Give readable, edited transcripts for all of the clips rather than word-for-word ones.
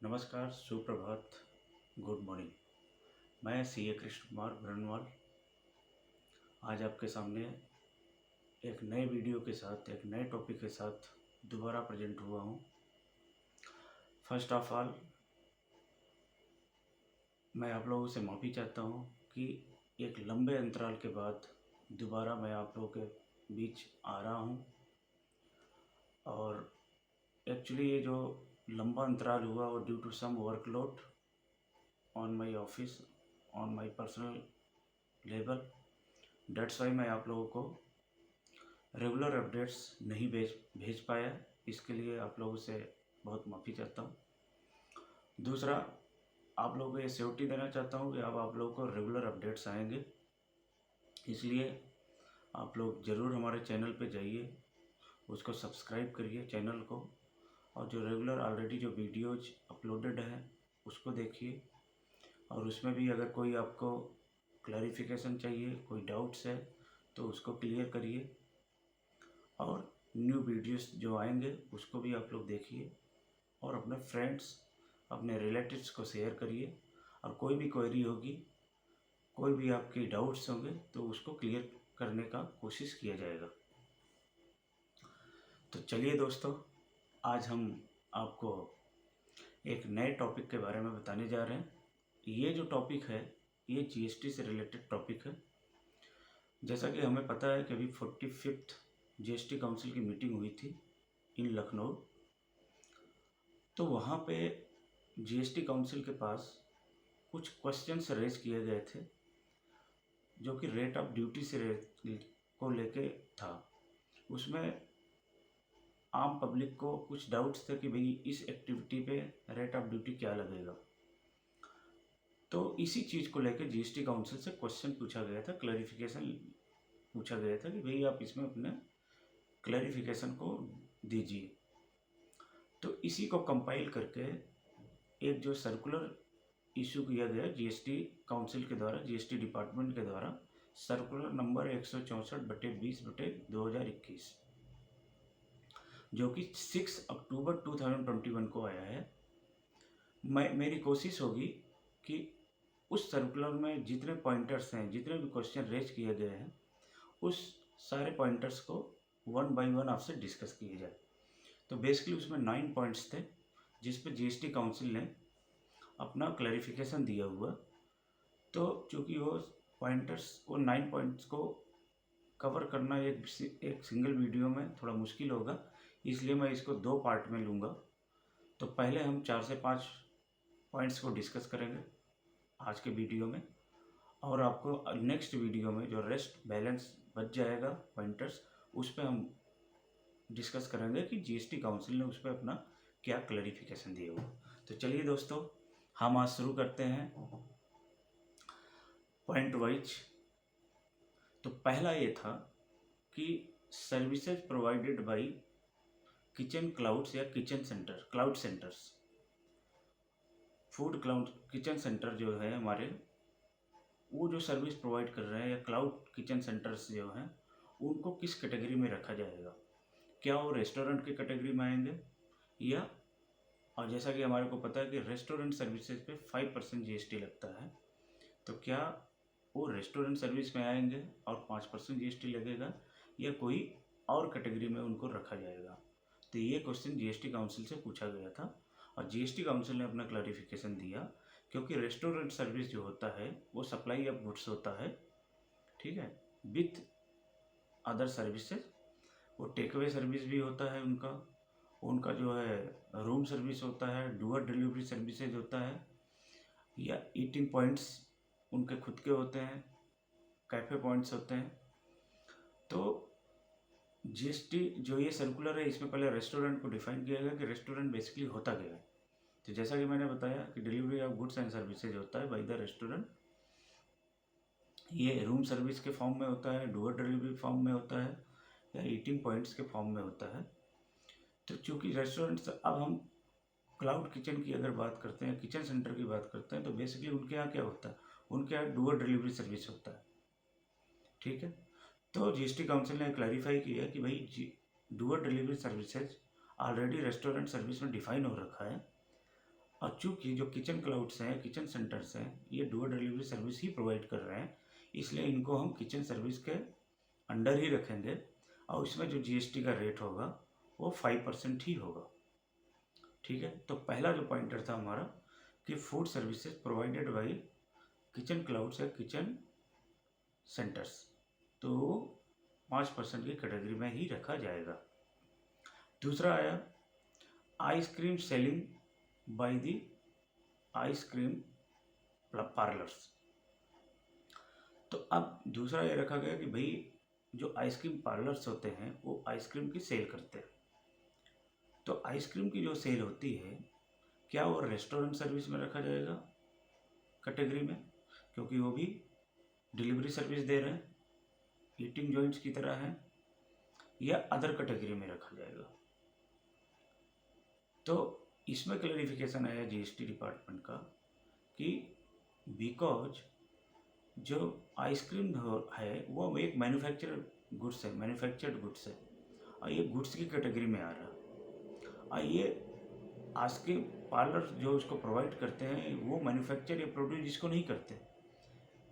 नमस्कार, सुप्रभात, good morning. मैं सीए कृष्ण कुमार ब्रनवाल आज आपके सामने एक नए वीडियो के साथ, एक नए टॉपिक के साथ दोबारा प्रेजेंट हुआ हूँ। फर्स्ट ऑफ ऑल मैं आप लोगों से माफ़ी चाहता हूँ कि एक लंबे अंतराल के बाद दोबारा मैं आप लोगों के बीच आ रहा हूँ। और एक्चुअली ये जो लंबा अंतराल हुआ वो due to some workload on my office, on my personal level. That's why मैं आप लोगों को रेगुलर अपडेट्स नहीं भेज पाया। इसके लिए आप लोगों से बहुत माफ़ी चाहता हूँ। दूसरा, आप लोगों को ये श्योरिटी देना चाहता हूँ कि अब आप लोगों को रेगुलर अपडेट्स आएंगे, इसलिए आप लोग ज़रूर हमारे चैनल पे जाइए, उसको सब्सक्राइब करिए चैनल को, और जो रेगुलर ऑलरेडी जो वीडियोज अपलोडेड हैं उसको देखिए। और उसमें भी अगर कोई आपको क्लैरिफिकेशन चाहिए, कोई डाउट्स है तो उसको क्लियर करिए। और न्यू वीडियोस जो आएंगे उसको भी आप लोग देखिए और अपने फ्रेंड्स, अपने रिलेटिव्स को शेयर करिए। और कोई भी क्वेरी होगी, कोई भी आपके डाउट्स होंगे तो उसको क्लियर करने का कोशिश किया जाएगा। तो चलिए दोस्तों, आज हम आपको एक नए टॉपिक के बारे में बताने जा रहे हैं। ये जो टॉपिक है ये जीएसटी से रिलेटेड टॉपिक है। जैसा कि हमें पता है कि अभी 45th जीएसटी काउंसिल की मीटिंग हुई थी इन लखनऊ। तो वहाँ पे जीएसटी काउंसिल के पास कुछ क्वेश्चंस रेज किए गए थे जो कि रेट ऑफ ड्यूटी से को लेके था। उसमें आम पब्लिक को कुछ डाउट्स थे कि भाई इस एक्टिविटी पे रेट ऑफ ड्यूटी क्या लगेगा। तो इसी चीज़ को लेकर जीएसटी काउंसिल से क्वेश्चन पूछा गया था, क्लैरिफिकेशन पूछा गया था कि भाई आप इसमें अपने क्लैरिफिकेशन को दीजिए। तो इसी को कंपाइल करके एक जो सर्कुलर इशू किया गया जीएसटी काउंसिल के द्वारा, जीएसटी डिपार्टमेंट के द्वारा, सर्कुलर नंबर 164/20/2021, जो कि 6 अक्टूबर 2021 को आया है। मेरी कोशिश होगी कि उस सर्कुलर में जितने पॉइंटर्स हैं, जितने भी क्वेश्चन रेज किए गए हैं, उस सारे पॉइंटर्स को वन बाय वन आपसे डिस्कस किए जाए। तो बेसिकली उसमें 9 पॉइंट्स थे जिस पे जीएसटी काउंसिल ने अपना क्लैरिफिकेशन दिया हुआ। तो चूँकि वो पॉइंटर्स, वो 9 पॉइंट्स को कवर करना एक सिंगल वीडियो में थोड़ा मुश्किल होगा, इसलिए मैं इसको 2 पार्ट में लूँगा। तो पहले हम 4 से 5 पॉइंट्स को डिस्कस करेंगे आज के वीडियो में, और आपको नेक्स्ट वीडियो में जो रेस्ट बैलेंस बच जाएगा पॉइंटर्स, उस पर हम डिस्कस करेंगे कि जीएसटी काउंसिल ने उस पर अपना क्या क्लैरिफिकेशन दिया हुआ। तो चलिए दोस्तों, हम आज शुरू करते हैं पॉइंट वाइज। तो पहला ये था कि services provided by kitchen clouds या kitchen centre, cloud centres, food cloud kitchen centre जो है हमारे, वो जो सर्विस प्रोवाइड कर रहे हैं या क्लाउड किचन सेंटर्स जो हैं, उनको किस कैटेगरी में रखा जाएगा। क्या वो रेस्टोरेंट की कैटेगरी में आएंगे, या, और जैसा कि हमारे को पता है कि रेस्टोरेंट सर्विसेज पे 5% जीएसटी लगता है, तो क्या वो रेस्टोरेंट सर्विस में आएंगे और 5% जीएसटी लगेगा, या कोई और कैटेगरी में उनको रखा जाएगा। तो ये क्वेश्चन जीएसटी काउंसिल से पूछा गया था और जीएसटी काउंसिल ने अपना क्लैरिफिकेशन दिया। क्योंकि रेस्टोरेंट सर्विस जो होता है वो सप्लाई ऑफ गुड्स होता है, ठीक है, विथ अदर सर्विसेज। वो टेक अवे सर्विस भी होता है उनका, उनका जो है रूम सर्विस होता है, डोर डिलीवरी सर्विसेज होता है, या ईटिंग पॉइंट्स उनके खुद के होते हैं, कैफ़े पॉइंट्स होते हैं। तो जीएसटी जो ये सर्कुलर है इसमें पहले रेस्टोरेंट को डिफाइन किया गया कि रेस्टोरेंट बेसिकली होता क्या है। तो जैसा कि मैंने बताया कि delivery of goods and services होता है बाय द रेस्टोरेंट। ये रूम सर्विस के फॉर्म में होता है, डोर डिलीवरी फॉर्म में होता है, या ईटिंग पॉइंट्स के फॉर्म में होता है। तो चूँकि रेस्टोरेंट्स, अब हम क्लाउड किचन की अगर बात करते हैं, किचन सेंटर की बात करते हैं, तो बेसिकली उनके यहाँ क्या होता है, उनके यहाँ डोर डिलीवरी सर्विस होता है, ठीक है। तो जीएसटी काउंसिल ने क्लैरिफाई किया कि भाई door delivery services already restaurant service में डिफाइन हो रखा है, और चूंकि जो किचन क्लाउड्स हैं, किचन सेंटर्स हैं, ये डोर डिलीवरी सर्विस ही प्रोवाइड कर रहे हैं, इसलिए इनको हम किचन सर्विस के अंडर ही रखेंगे और इसमें जो जीएसटी का रेट होगा वो 5% ही होगा। ठीक है, तो पहला जो पॉइंटर था हमारा कि food services provided by kitchen clouds या किचन सेंटर्स, तो 5% की कैटेगरी में ही रखा जाएगा। दूसरा आया ice cream selling by the ice cream parlours. तो अब दूसरा ये रखा गया कि भाई जो आइसक्रीम पार्लर्स होते हैं वो आइसक्रीम की सेल करते हैं, तो आइसक्रीम की जो सेल होती है क्या वो रेस्टोरेंट सर्विस में रखा जाएगा कैटेगरी में, क्योंकि वो भी डिलीवरी सर्विस दे रहे हैं, ईटिंग जॉइंट्स की तरह है, या अदर कैटेगरी में रखा जाएगा। तो इसमें क्लैरिफिकेशन आया जीएसटी डिपार्टमेंट का कि बिकॉज जो आइसक्रीम है वो एक मैन्युफैक्चर्ड गुड्स है, मैन्युफैक्चर्ड गुड्स है, और ये गुड्स की कैटेगरी में आ रहा है। और ये आइसक्रीम पार्लर जो इसको प्रोवाइड करते हैं वो मैन्युफैक्चर या प्रोड्यूस इसको नहीं करते,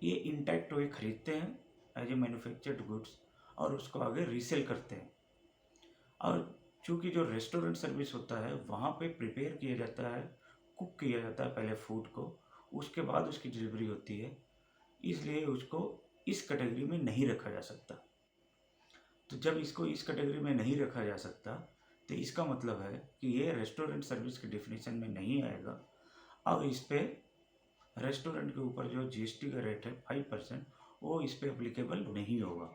ये इंटैक्ट हुए खरीदते हैं एज ए मैन्युफैक्चर्ड गुड्स और उसको आगे रीसेल करते हैं। और चूँकि जो रेस्टोरेंट सर्विस होता है वहाँ पे प्रिपेयर किया जाता है, कुक किया जाता है पहले फूड को, उसके बाद उसकी डिलीवरी होती है, इसलिए उसको इस कैटेगरी में नहीं रखा जा सकता। तो जब इसको इस कैटेगरी में नहीं रखा जा सकता तो इसका मतलब है कि ये रेस्टोरेंट सर्विस के डेफिनेशन में नहीं आएगा और इस पे रेस्टोरेंट के ऊपर जो जीएसटी का रेट है 5% वो इस पे एप्लीकेबल नहीं होगा।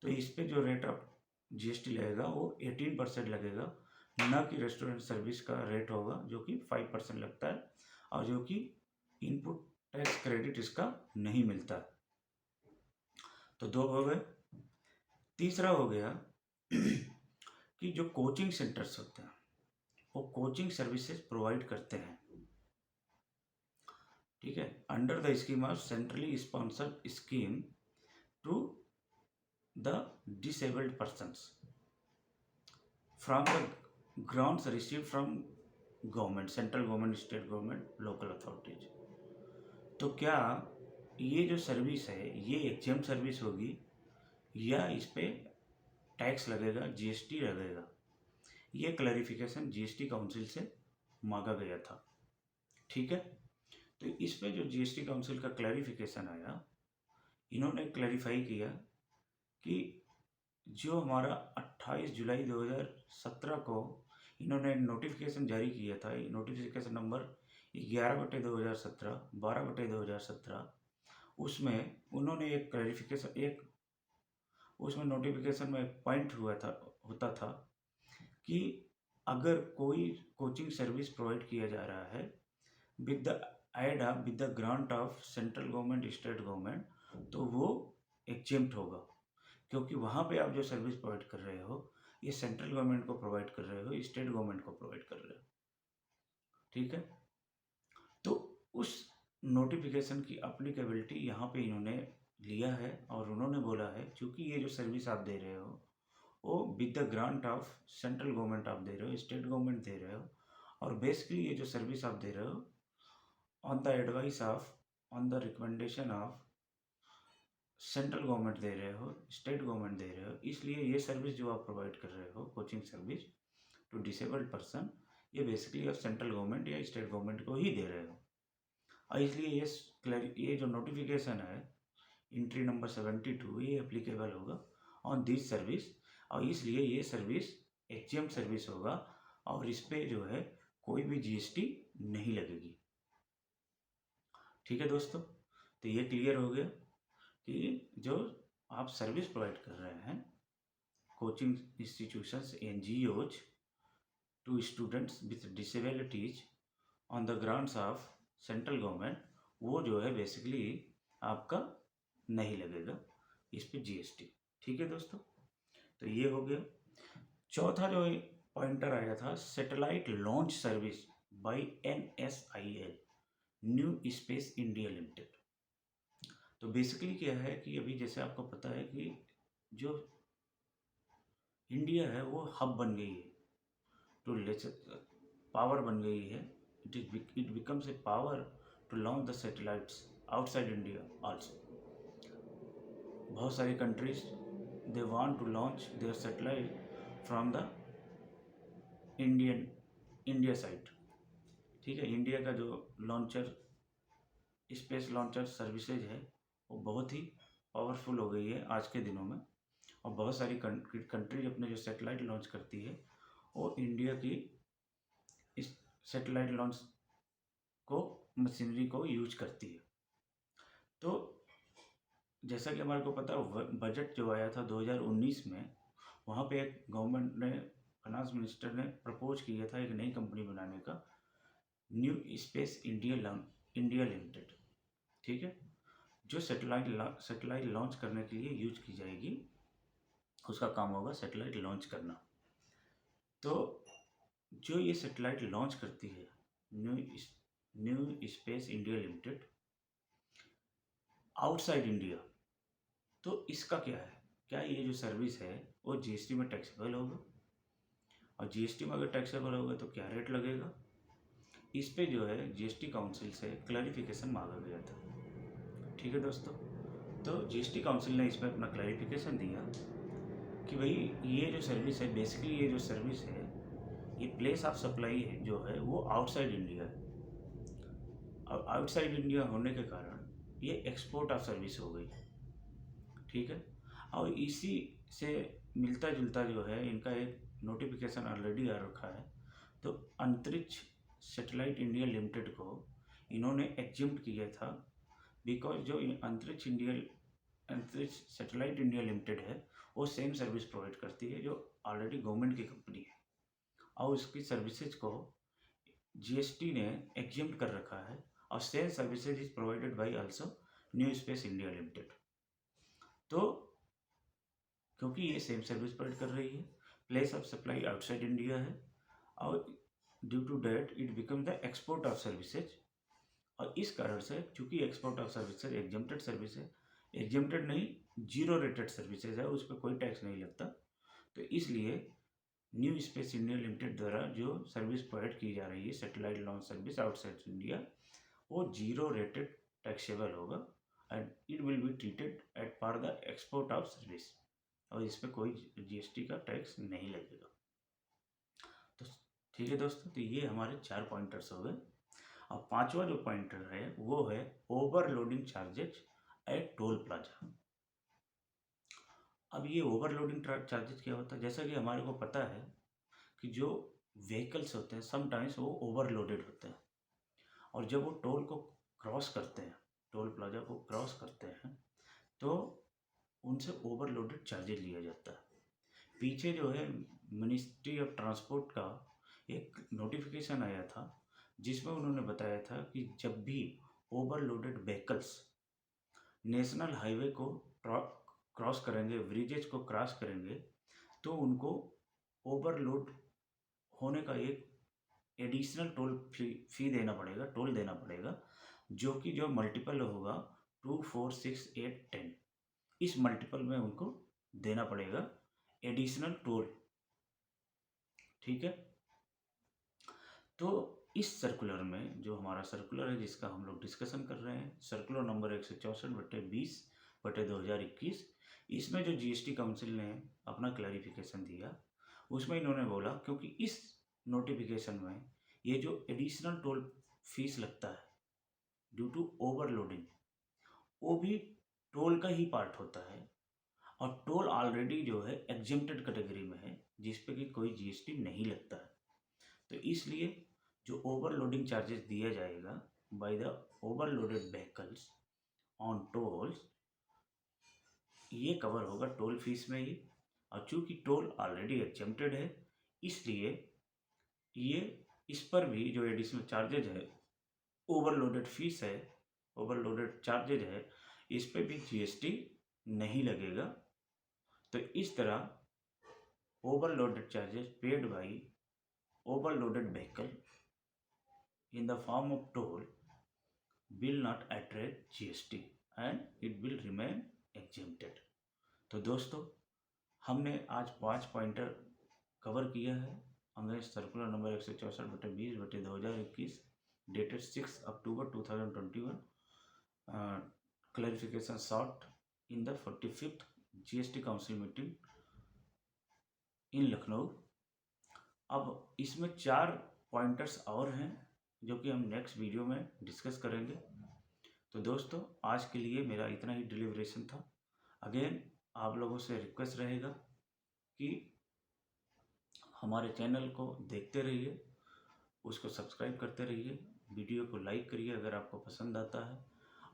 तो इस पे जो रेट ऑफ जीएसटी लगेगा वो 18% लगेगा, ना कि रेस्टोरेंट सर्विस का रेट होगा जो कि 5% लगता है और जो कि इनपुट टैक्स क्रेडिट इसका नहीं मिलता है। तो दो हो गए। तीसरा हो गया कि जो कोचिंग सेंटर्स होते हैं वो कोचिंग सर्विसेज प्रोवाइड करते हैं, ठीक है, under the scheme of centrally sponsored scheme to the disabled persons from the grants receive from government, central government, state government, local authorities. तो क्या ये जो सर्विस है ये एग्जाम सर्विस होगी या इस पे टैक्स लगेगा, जीएसटी लगेगा? ये क्लैरिफिकेशन जीएसटी काउंसिल से मांगा गया था। ठीक है, तो इस पे जो जीएसटी काउंसिल का क्लैरिफिकेशन आया, इन्होंने क्लैरिफाई किया कि जो हमारा 28 जुलाई 2017 को इन्होंने नोटिफिकेशन जारी किया था, नोटिफिकेशन नंबर 11/2017, 12/2017, उसमें उन्होंने एक क्लैरिफिकेशन, उसमें नोटिफिकेशन में एक पॉइंट होता था कि अगर कोई कोचिंग सर्विस प्रोवाइड किया जा रहा है with the grant of central government, state government, तो वो एग्जेम्प्ट होगा, क्योंकि वहाँ पे आप जो सर्विस प्रोवाइड कर रहे हो ये सेंट्रल गवर्नमेंट को प्रोवाइड कर रहे हो, स्टेट गवर्नमेंट को प्रोवाइड कर रहे हो। ठीक है, तो उस नोटिफिकेशन की अप्लीकेबिलिटी यहाँ पे इन्होंने लिया है और उन्होंने बोला है क्योंकि ये जो सर्विस आप दे रहे हो वो with the grant of central government आप दे रहे हो, स्टेट गवर्नमेंट दे रहे हो, और बेसिकली ये जो सर्विस आप दे रहे हो on the advice of, on the recommendation of central government दे रहे हो, स्टेट गवर्नमेंट दे रहे हो, इसलिए ये सर्विस जो आप प्रोवाइड कर रहे हो coaching service to disabled person, ये बेसिकली आप सेंट्रल गवर्नमेंट या स्टेट गवर्नमेंट को ही दे रहे हो। और इसलिए ये जो नोटिफिकेशन है एंट्री नंबर 72 ये एप्लीकेबल होगा ऑन दिस सर्विस, और इसलिए ये सर्विस एग्जाम सर्विस होगा और इस पे जो है कोई भी जीएसटी नहीं लगेगी। ठीक है दोस्तों, तो ये क्लियर हो गया कि जो आप सर्विस प्रोवाइड कर रहे हैं coaching institutions, NGOs, to students with disabilities on the grants of central government, वो जो है बेसिकली आपका नहीं लगेगा इस पे जीएसटी। ठीक है दोस्तों, तो ये हो गया। चौथा जो पॉइंटर आया था satellite launch service by NSIL, new Space India Limited. तो बेसिकली क्या है कि अभी जैसे आपको पता है कि जो इंडिया है वो हब बन गई है, टू पावर बन गई है it becomes a power to launch the satellites outside India also. बहुत सारी countries they want to launch their satellite from the India side. ठीक है, इंडिया का जो लॉन्चर स्पेस लॉन्चर सर्विसेज है वो बहुत ही पावरफुल हो गई है आज के दिनों में, और बहुत सारी कंट्रीज अपने जो सैटेलाइट लॉन्च करती है वो इंडिया की इस सैटेलाइट लॉन्च को मशीनरी को यूज करती है। तो जैसा कि हमारे को पता है, बजट जो आया था 2019 में, वहाँ पे एक गवर्नमेंट ने, फाइनेंस मिनिस्टर ने प्रपोज किया था एक नई कंपनी बनाने का, न्यू स्पेस इंडिया लिमिटेड। ठीक है, जो सैटेलाइट लॉन्च करने के लिए यूज की जाएगी, उसका काम होगा सैटेलाइट लॉन्च करना। तो जो ये सैटेलाइट लॉन्च करती है new Space India limited outside India, तो इसका क्या है, क्या ये जो सर्विस है वो जीएसटी में टैक्सेबल होगा, और जीएसटी में अगर टैक्सेबल होगा तो क्या रेट लगेगा, इस पे जो है जीएसटी काउंसिल से क्लैरिफिकेशन मांगा गया था। ठीक है दोस्तों, तो जीएसटी काउंसिल ने इसमें अपना क्लैरिफिकेशन दिया कि भाई ये जो सर्विस है, बेसिकली ये जो सर्विस है, ये प्लेस ऑफ सप्लाई है जो है वो आउटसाइड इंडिया है, और आउटसाइड इंडिया होने के कारण ये एक्सपोर्ट ऑफ सर्विस हो गई। ठीक है, और इसी से मिलता जुलता जो है इनका एक नोटिफिकेशन ऑलरेडी आ रखा है। तो अंतरिक्ष सैटेलाइट इंडिया लिमिटेड को इन्होंने एग्जिम्ट किया था, बिकॉज जो अंतरिक्ष सैटेलाइट इंडिया लिमिटेड है वो सेम सर्विस प्रोवाइड करती है जो ऑलरेडी गवर्नमेंट की कंपनी है, और उसकी सर्विसेज को जीएसटी ने एग्जिम्ट कर रखा है, और same services is provided by also New Space India Limited. तो क्योंकि ये सेम सर्विस प्रोवाइड कर रही है, place of supply outside India है, और due to that it become the export of services, और इस कारण से चूंकि export of services exempted service है, एग्जम्प्टेड नहीं, जीरो रेटेड सर्विसेज है, उस पर कोई टैक्स नहीं लगता, तो इसलिए न्यू स्पेस इंडिया लिमिटेड द्वारा जो सर्विस प्रोवाइड की जा रही है satellite launch service outside India, वो जीरो रेटेड टैक्सेबल होगा, and it will be treated at par the export of service, और इस पर कोई जीएसटी का टैक्स नहीं लगेगा। तो ठीक है दोस्तों, तो ये हमारे 4 पॉइंटर्स हो गए। अब 5वां जो पॉइंटर है वो है overloading charges at toll plaza. अब ये ओवरलोडिंग चार्जेज क्या होता है, जैसा कि हमारे को पता है कि जो व्हीकल्स होते हैं समटाइम्स वो ओवरलोडेड होते हैं, और जब वो टोल को क्रॉस करते हैं, टोल प्लाजा को क्रॉस करते हैं, तो उनसे ओवरलोडेड चार्जेज लिया जाता है। पीछे जो है मिनिस्ट्री ऑफ ट्रांसपोर्ट का एक नोटिफिकेशन आया था जिसमें उन्होंने बताया था कि जब भी ओवरलोडेड व्हीकल्स नेशनल हाईवे को क्रॉस करेंगे, ब्रिजेज को क्रॉस करेंगे, तो उनको ओवरलोड होने का एक एडिशनल टोल फी देना पड़ेगा, टोल देना पड़ेगा, जो कि जो मल्टीपल होगा 2, 4, 6, 8, 10, इस मल्टीपल में उनको देना पड़ेगा एडिशनल टोल। ठीक है, तो इस सर्कुलर में जो हमारा सर्कुलर है जिसका हम लोग डिस्कशन कर रहे हैं, सर्कुलर नंबर 164/20/2021, इसमें जो जीएसटी काउंसिल ने अपना क्लैरिफिकेशन दिया, उसमें इन्होंने बोला क्योंकि इस नोटिफिकेशन में ये जो एडिशनल टोल फीस लगता है ड्यू टू ओवरलोडिंग, वो भी टोल का ही पार्ट होता है, और टोल ऑलरेडी जो है एग्जेम्प्टेड कैटेगरी में है जिस पे कि कोई जीएसटी नहीं लगता है। तो इसलिए जो ओवरलोडिंग चार्जेस दिया जाएगा by the overloaded vehicles on tolls, ये कवर होगा टोल फीस में ही, और चूंकि टोल ऑलरेडी एग्जेम्प्टेड है इसलिए ये इस पर भी जो एडिशनल चार्जेज है, ओवरलोडेड फीस है, ओवरलोडेड चार्जेज है, इस पे भी जीएसटी नहीं लगेगा। तो इस तरह overloaded charges paid by overloaded vehicle in the form of toll will not attract GST and it will remain exempted। तो दोस्तों, हमने आज 5 पॉइंटर कवर किया है हमें circular number 164/20/2021 dated 6 October 2021, clarification sought in the 45th GST Council meeting in Lucknow. अब इसमें 4 pointers और हैं जो कि हम नेक्स्ट वीडियो में डिस्कस करेंगे। तो दोस्तों, आज के लिए मेरा इतना ही डिलीवरेशन था। अगेन आप लोगों से रिक्वेस्ट रहेगा कि हमारे चैनल को देखते रहिए, उसको सब्सक्राइब करते रहिए, वीडियो को लाइक करिए अगर आपको पसंद आता है,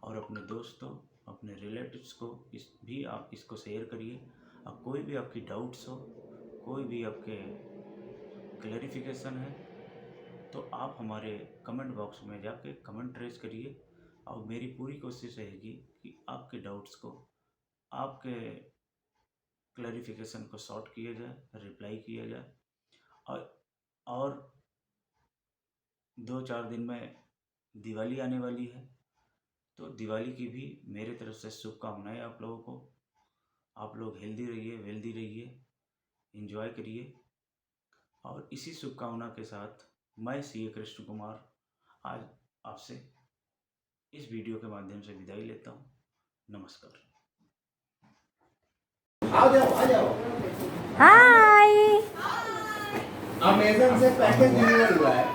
और अपने दोस्तों, अपने रिलेटिव्स को भी आप इसको शेयर करिए। अब कोई भी आपकी डाउट्स हो, कोई भी आपके क्लैरिफिकेशन है, तो आप हमारे कमेंट बॉक्स में जाके कमेंट रेज करिए, और मेरी पूरी कोशिश रहेगी कि आपके डाउट्स को, आपके क्लैरिफिकेशन को सॉर्ट किया जाए, रिप्लाई किया जाए। और 2-4 दिन में दिवाली आने वाली है, तो दिवाली की भी मेरे तरफ से शुभकामनाएं आप लोगों को। आप लोग हेल्दी रहिए, वेल्दी रहिए, एंजॉय करिए, और इसी शुभकामना के साथ मैं सीए कृष्ण कुमार आज आपसे इस वीडियो के माध्यम से विदाई लेता हूँ। नमस्कार। आ जाओ। हाय। अमेज़न से पैकेज डिलीवर हुआ है।